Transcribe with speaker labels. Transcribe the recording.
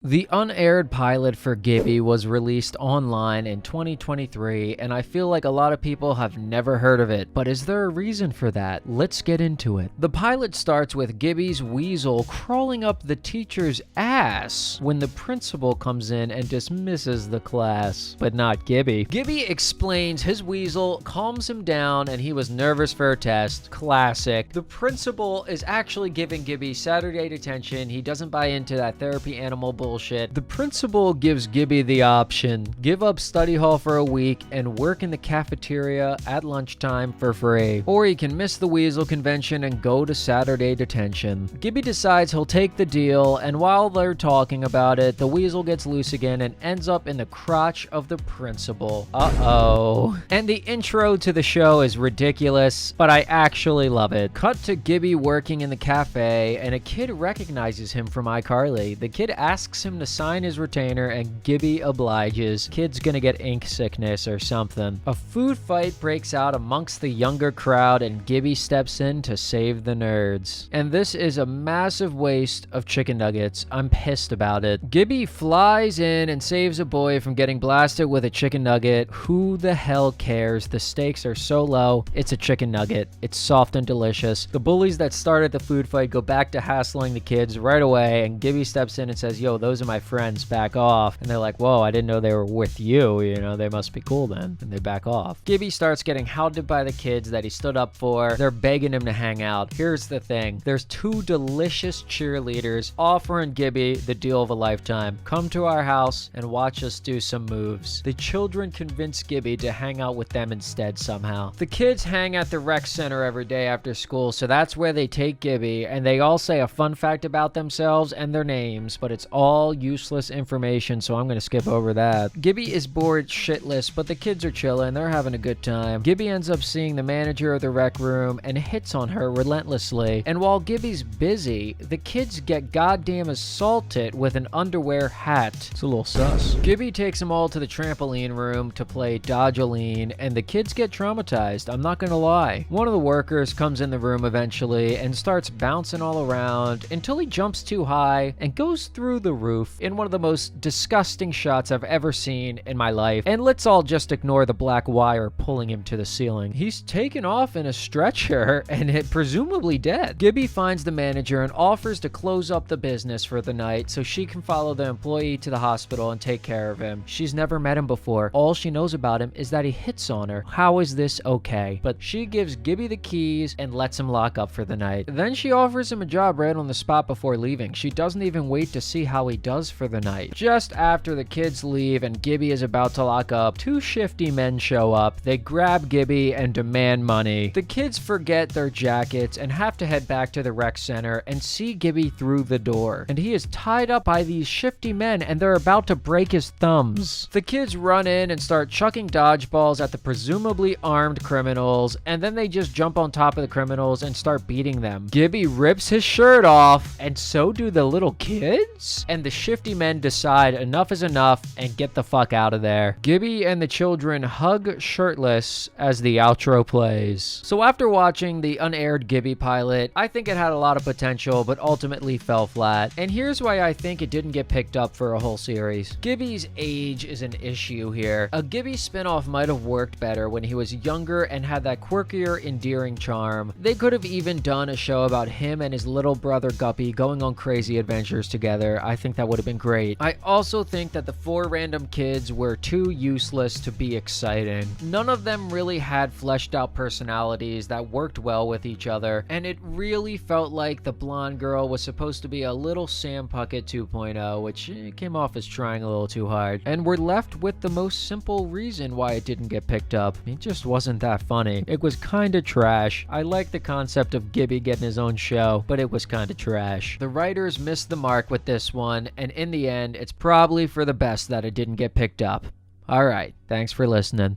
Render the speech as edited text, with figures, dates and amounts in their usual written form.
Speaker 1: The unaired pilot for Gibby was released online in 2023, and I feel like a lot of people have never heard of it. But is there a reason for that? Let's get into it. The pilot starts with Gibby's weasel crawling up the teacher's ass when the principal comes in and dismisses the class. But not Gibby. Gibby explains his weasel calms him down and he was nervous for a test. Classic. The principal is actually giving Gibby Saturday detention. He doesn't buy into that therapy animal bullshit. The principal gives Gibby the option: give up study hall for a week and work in the cafeteria at lunchtime for free, or he can miss the weasel convention and go to Saturday detention. Gibby decides he'll take the deal, and while they're talking about it, the weasel gets loose again and ends up in the crotch of the principal. Uh-oh. And the intro to the show is ridiculous, but I actually love it. Cut to Gibby working in the cafe, and a kid recognizes him from iCarly. The kid asks him to sign his retainer and Gibby obliges. Kid's gonna get ink sickness or something. A food fight breaks out amongst the younger crowd and Gibby steps in to save the nerds. And this is a massive waste of chicken nuggets. I'm pissed about it. Gibby flies in and saves a boy from getting blasted with a chicken nugget. Who the hell cares? The stakes are so low. It's a chicken nugget. It's soft and delicious. The bullies that started the food fight go back to hassling the kids right away, and Gibby steps in and says, "Yo, those are my friends, back off." And they're like, "Whoa, I didn't know they were with you, they must be cool then." And they back off. Gibby starts getting hounded by the kids that he stood up for. They're begging him to hang out. Here's the thing. There's two delicious cheerleaders offering Gibby the deal of a lifetime. Come to our house and watch us do some moves. The children convince Gibby to hang out with them instead somehow. The kids hang at the rec center every day after school, so that's where they take Gibby, and they all say a fun fact about themselves and their names, but it's all useless information, so I'm gonna skip over that. Gibby is bored shitless, but the kids are chilling. They're having a good time. Gibby ends up seeing the manager of the rec room and hits on her relentlessly. And while Gibby's busy, the kids get goddamn assaulted with an underwear hat. It's a little sus. Gibby takes them all to the trampoline room to play Dodge-a-line, and the kids get traumatized. I'm not gonna lie. One of the workers comes in the room eventually and starts bouncing all around until he jumps too high and goes through the roof in one of the most disgusting shots I've ever seen in my life. And let's all just ignore the black wire pulling him to the ceiling. He's taken off in a stretcher and presumably dead. Gibby finds the manager and offers to close up the business for the night so she can follow the employee to the hospital and take care of him. She's never met him before. All she knows about him is that he hits on her. How is this okay? But she gives Gibby the keys and lets him lock up for the night. Then she offers him a job right on the spot before leaving. She doesn't even wait to see how he does for the night. Just after the kids leave and Gibby is about to lock up, two shifty men show up. They grab Gibby and demand money. The kids forget their jackets and have to head back to the rec center and see Gibby through the door. And he is tied up by these shifty men and they're about to break his thumbs. The kids run in and start chucking dodgeballs at the presumably armed criminals, and then they just jump on top of the criminals and start beating them. Gibby rips his shirt off, and so do the little kids? And the shifty men decide enough is enough and get the fuck out of there. Gibby and the children hug shirtless as the outro plays. So after watching the unaired Gibby pilot, I think it had a lot of potential but ultimately fell flat. And here's why I think it didn't get picked up for a whole series. Gibby's age is an issue here. A Gibby spinoff might have worked better when he was younger and had that quirkier, endearing charm. They could have even done a show about him and his little brother Guppy going on crazy adventures together. I think that would have been great. I also think that the four random kids were too useless to be exciting. None of them really had fleshed out personalities that worked well with each other, and it really felt like the blonde girl was supposed to be a little Sam Puckett 2.0, which came off as trying a little too hard. And we're left with the most simple reason why it didn't get picked up. It just wasn't that funny. It was kinda trash. I like the concept of Gibby getting his own show, but it was kinda trash. The writers missed the mark with this one, and in the end, it's probably for the best that it didn't get picked up. Alright, thanks for listening.